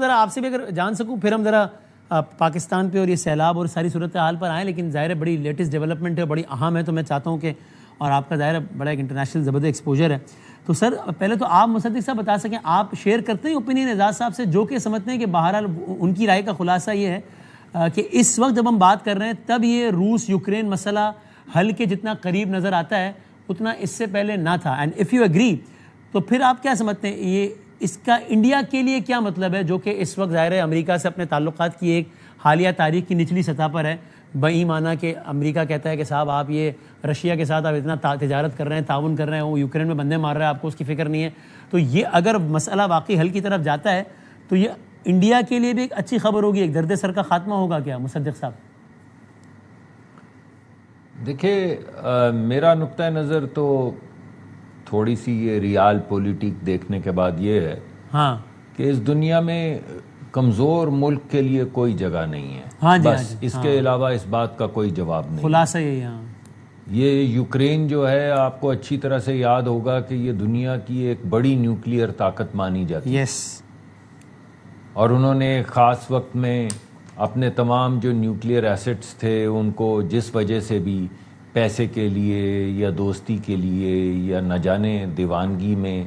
ذرا آپ سے بھی اگر جان سکوں پھر ہم ذرا پاکستان پہ اور یہ سیلاب اور ساری صورتحال پر آئیں، لیکن ظاہر ہے بڑی لیٹسٹ ڈیولپمنٹ ہے، بڑی اہم ہے، تو میں چاہتا ہوں کہ اور آپ کا ظاہر ہے بڑا ایک انٹرنیشنل زبردست ایکسپوجر ہے، تو سر پہلے تو آپ مصدق صاحب بتا سکیں، آپ شیئر کرتے ہیں اوپینین اعجاز صاحب سے جو کہ سمجھتے ہیں کہ بہرحال ان کی رائے کا خلاصہ یہ ہے کہ اس وقت جب ہم بات کر رہے ہیں تب یہ روس یوکرین مسئلہ حل کے جتنا قریب نظر آتا ہے اتنا اس سے پہلے نہ تھا، اینڈ اف یو ایگری تو پھر آپ کیا سمجھتے ہیں یہ اس کا انڈیا کے لیے کیا مطلب ہے، جو کہ اس وقت ظاہر ہے امریکہ سے اپنے تعلقات کی ایک حالیہ تاریخ کی نچلی سطح پر ہے، بئی معنی کہ امریکہ کہتا ہے کہ صاحب آپ یہ رشیا کے ساتھ آپ اتنا تجارت کر رہے ہیں، تعاون کر رہے ہیں، وہ یوکرین میں بندے مار رہا ہے، آپ کو اس کی فکر نہیں ہے، تو یہ اگر مسئلہ واقعی حل کی طرف جاتا ہے تو یہ انڈیا کے لیے بھی ایک اچھی خبر ہوگی، ایک درد سر کا خاتمہ ہوگا کیا مصدق صاحب؟ دیکھیں میرا نقطہ نظر تو تھوڑی سی یہ ریال پولیٹک دیکھنے کے بعد یہ ہے کہ اس دنیا میں کمزور ملک کے لیے کوئی جگہ نہیں ہے، بس اس کے علاوہ اس بات کا کوئی جواب نہیں۔ خلاصہ یہی یہ یوکرین جو ہے آپ کو اچھی طرح سے یاد ہوگا کہ یہ دنیا کی ایک بڑی نیوکلیئر طاقت مانی جاتی ہے، اور انہوں نے خاص وقت میں اپنے تمام جو نیوکلیئر ایسٹس تھے ان کو جس وجہ سے بھی پیسے کے لیے یا دوستی کے لیے یا نہ جانے دیوانگی میں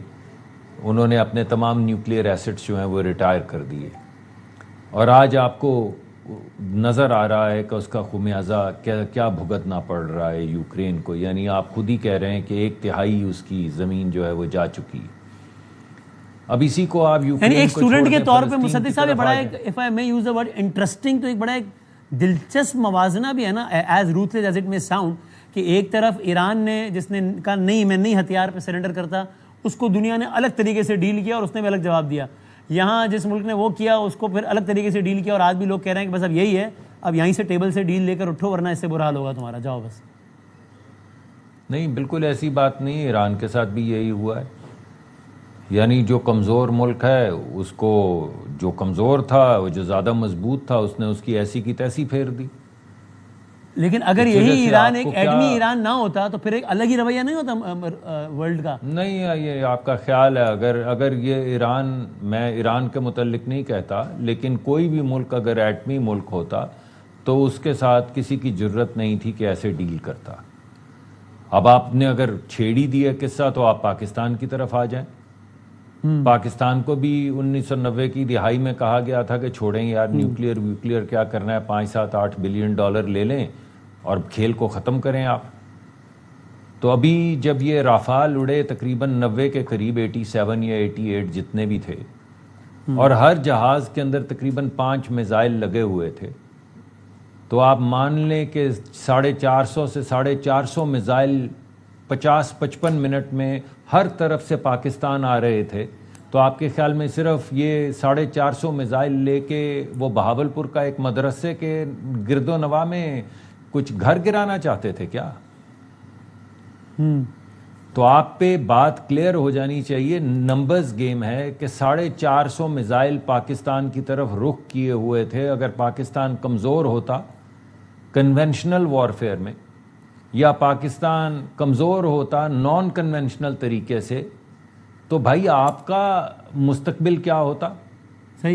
انہوں نے اپنے تمام نیوکلیئر ایسٹس جو ہیں وہ ریٹائر کر دیے، اور آج آپ کو نظر آ رہا ہے کہ اس کا خمیازہ کیا بھگتنا پڑ رہا ہے یوکرین کو، یعنی آپ خود ہی کہہ رہے ہیں کہ 1/3 اس کی زمین جو ہے وہ جا چکی ہے۔ اب اسی کو آپ یعنی ایک اسٹوڈنٹ کے طور پہ مصدق صاحب یہ بڑا ایک if I may use the word interesting تو ایک بڑا ایک دلچسپ موازنہ بھی ہے نا، as ruthless as it may sound، کہ ایک طرف ایران نے جس نے کہا نہیں میں نہیں ہتھیار پہ سرنڈر کرتا، اس کو دنیا نے الگ طریقے سے ڈیل کیا اور اس نے بھی الگ جواب دیا، یہاں جس ملک نے وہ کیا اس کو پھر الگ طریقے سے ڈیل کیا، اور آج بھی لوگ کہہ رہے ہیں کہ بس اب یہی ہے، اب یہیں سے ٹیبل سے ڈیل لے کر اٹھو ورنہ اس سے برا حال ہوگا تمہارا، جاؤ بس۔ نہیں، بالکل ایسی بات نہیں، ایران کے ساتھ بھی یہی ہوا ہے، یعنی جو کمزور ملک ہے اس کو جو کمزور تھا وہ جو زیادہ مضبوط تھا اس نے اس کی ایسی کی تیسی پھیر دی۔ لیکن اگر یہی ایران ایک ایٹمی ایران نہ ہوتا تو پھر ایک الگ ہی رویہ نہیں ہوتا ورلڈ کا؟ نہیں، یہ آپ کا خیال ہے، اگر یہ ایران، میں ایران کے متعلق نہیں کہتا، لیکن کوئی بھی ملک اگر ایٹمی ملک ہوتا تو اس کے ساتھ کسی کی جرت نہیں تھی کہ ایسے ڈیل کرتا۔ اب آپ نے اگر چھیڑی دیا قصہ تو آپ پاکستان کی طرف آ جائیں۔ پاکستان کو بھی 1990 کی دہائی میں کہا گیا تھا کہ چھوڑیں یار نیوکلیئر کیا کرنا ہے، 5-7-8 بلین ڈالر لے لیں اور کھیل کو ختم کریں آپ۔ تو ابھی جب یہ رافال اڑے تقریباً 90 کے قریب، 87 یا 88 جتنے بھی تھے، اور ہر جہاز کے اندر تقریباً 5 میزائل لگے ہوئے تھے، تو آپ مان لیں کہ 450 سے 450 میزائل 50-55 منٹ میں ہر طرف سے پاکستان آ رہے تھے، تو آپ کے خیال میں صرف یہ 450 میزائل لے کے وہ بہاولپور کا ایک مدرسے کے گرد و نواح میں کچھ گھر گرانا چاہتے تھے کیا؟ تو آپ پہ بات کلیئر ہو جانی چاہیے، نمبرز گیم ہے کہ 450 میزائل پاکستان کی طرف رخ کیے ہوئے تھے۔ اگر پاکستان کمزور ہوتا کنونشنل وارفیئر میں، یا پاکستان کمزور ہوتا نان کنونشنل طریقے سے، تو بھائی آپ کا مستقبل کیا ہوتا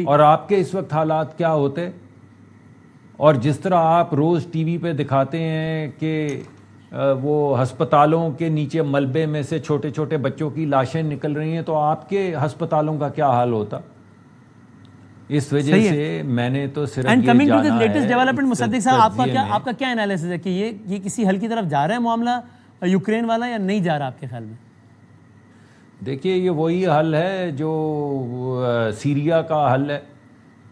اور آپ کے اس وقت حالات کیا ہوتے؟ اور جس طرح آپ روز ٹی وی پہ دکھاتے ہیں کہ وہ ہسپتالوں کے نیچے ملبے میں سے چھوٹے چھوٹے بچوں کی لاشیں نکل رہی ہیں، تو آپ کے ہسپتالوں کا کیا حال ہوتا؟ اس وجہ سے میں نے تو صرف یہ جانا ہے۔ لیٹسٹ ڈیولپمنٹ مصدق صاحب آپ کا کیا انالیسس ہے کہ یہ کسی حل کی طرف جا رہا ہے معاملہ یوکرین والا یا نہیں جا رہا آپ کے خیال میں؟ دیکھیے یہ وہی حل ہے جو سیریا کا حل ہے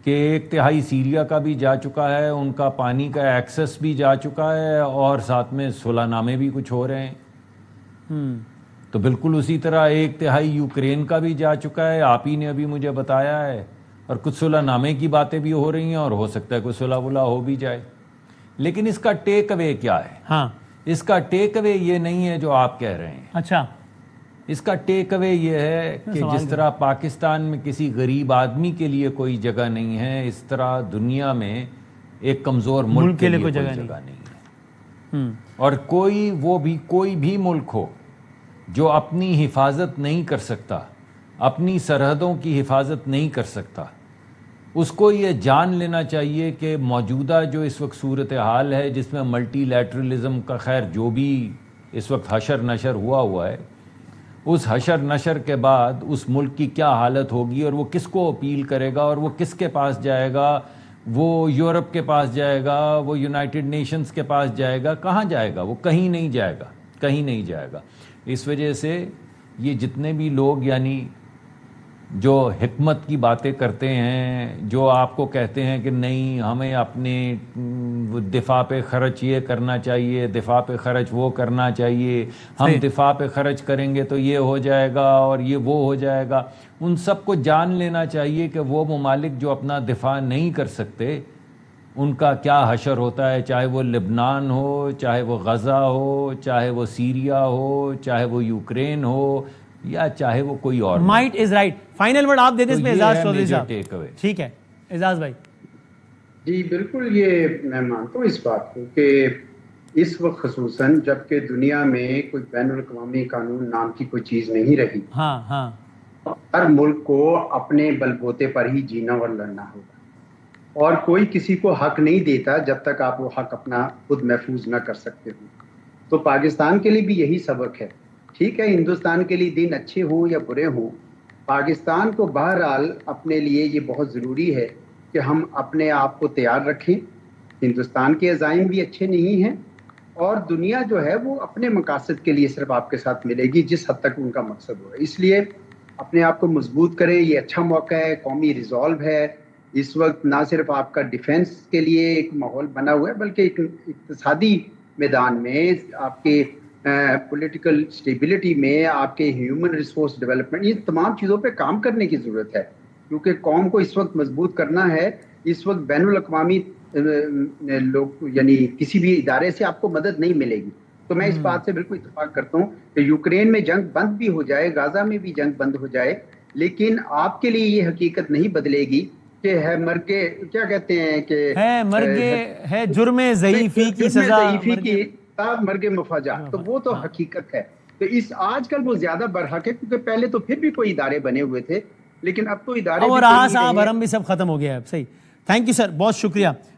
کہ 1/3 سیریا کا بھی جا چکا ہے، ان کا پانی کا ایکسس بھی جا چکا ہے، اور ساتھ میں صلح نامے بھی کچھ ہو رہے ہیں۔ تو بالکل اسی طرح 1/3 یوکرین کا بھی جا چکا ہے، آپ ہی نے ابھی مجھے بتایا ہے، اور کچھ صلح نامے کی باتیں بھی ہو رہی ہیں، اور ہو سکتا ہے کوئی صلح ولا ہو بھی جائے۔ لیکن اس کا ٹیک اوے کیا ہے؟ اس کا ٹیک اوے یہ نہیں ہے جو آپ کہہ رہے ہیں۔ اچھا، اس کا ٹیک اوے یہ ہے کہ جس طرح پاکستان میں کسی غریب آدمی کے لیے کوئی جگہ نہیں ہے، اس طرح دنیا میں ایک کمزور ملک کے لیے کوئی جگہ نہیں ہے۔ اور کوئی بھی ملک ہو جو اپنی حفاظت نہیں کر سکتا، اپنی سرحدوں کی حفاظت نہیں کر سکتا، اس کو یہ جان لینا چاہیے کہ موجودہ جو اس وقت صورتحال ہے جس میں ملٹی لیٹرلزم کا خیر جو بھی اس وقت حشر نشر ہوا ہے، اس حشر نشر کے بعد اس ملک کی کیا حالت ہوگی اور وہ کس کو اپیل کرے گا اور وہ کس کے پاس جائے گا؟ وہ یورپ کے پاس جائے گا؟ وہ یونائٹڈ نیشنز کے پاس جائے گا؟ کہاں جائے گا؟ وہ کہیں نہیں جائے گا، کہیں نہیں جائے گا۔ اس وجہ سے یہ جتنے بھی لوگ یعنی جو حکمت کی باتیں کرتے ہیں، جو آپ کو کہتے ہیں کہ نہیں ہمیں اپنے دفاع پہ خرچ یہ کرنا چاہیے، دفاع پہ خرچ وہ کرنا چاہیے، ہم دفاع پہ خرچ کریں گے تو یہ ہو جائے گا اور یہ وہ ہو جائے گا، ان سب کو جان لینا چاہیے کہ وہ ممالک جو اپنا دفاع نہیں کر سکتے ان کا کیا حشر ہوتا ہے، چاہے وہ لبنان ہو، چاہے وہ غزہ ہو، چاہے وہ سیریا ہو، چاہے وہ یوکرین ہو، یا چاہے وہ کوئی اور۔ Might is right. Final word آپ دے دیں اس میں اعزاز چودھری صاحب۔ ٹیک اوے۔ ٹھیک ہے اعزاز بھائی۔ جی بالکل، یہ میں مانتا ہوں اس بات کو کہ اس وقت خصوصاً جب کہ دنیا میں کوئی بین الاقوامی قانون نام کی کوئی چیز نہیں رہی، ہاں ہاں، ہر ملک کو اپنے بل بوتے پر ہی جینا اور لڑنا ہوگا، اور کوئی کسی کو حق نہیں دیتا جب تک آپ وہ حق اپنا خود محفوظ نہ کر سکتے ہو۔ تو پاکستان کے لیے بھی یہی سبق ہے۔ ٹھیک ہے، ہندوستان کے لیے دن اچھے ہوں یا برے ہوں، پاکستان کو بہرحال اپنے لیے یہ بہت ضروری ہے کہ ہم اپنے آپ کو تیار رکھیں۔ ہندوستان کے عزائم بھی اچھے نہیں ہیں، اور دنیا جو ہے وہ اپنے مقاصد کے لیے صرف آپ کے ساتھ ملے گی جس حد تک ان کا مقصد ہو۔ اس لیے اپنے آپ کو مضبوط کریں، یہ اچھا موقع ہے، قومی ریزالو ہے اس وقت۔ نہ صرف آپ کا ڈیفنس کے لیے ایک ماحول بنا ہوا ہے بلکہ ایک اقتصادی میدان میں، آپ کے پولیٹیکل سٹیبلٹی میں، آپ کے ہیومن ریسورس ڈیولپمنٹ، یہ تمام چیزوں پہ کام کرنے کی ضرورت ہے، کیونکہ قوم کو اس وقت مضبوط کرنا ہے۔ اس وقت بین الاقوامی لوگ یعنی کسی بھی ادارے سے آپ کو مدد نہیں ملے گی۔ تو میں اس بات سے بالکل اتفاق کرتا ہوں کہ یوکرین میں جنگ بند بھی ہو جائے، غزہ میں بھی جنگ بند ہو جائے، لیکن آپ کے لیے یہ حقیقت نہیں بدلے گی کہ ہے مرگے، کیا کہتے ہیں کہ ہے مرگے ہے جرم ضعیفی کی سزا، ضعیفی کی مرگ مفاجا، تو وہ تو حقیقت ہے۔ تو اس آج کل وہ زیادہ برحق ہے، کیونکہ پہلے تو پھر بھی کوئی ادارے بنے ہوئے تھے، لیکن اب تو ادارے اور رہا صاحب حرم بھی سب ختم ہو گیا ہے۔ صحیح، تھینک یو سر، بہت شکریہ۔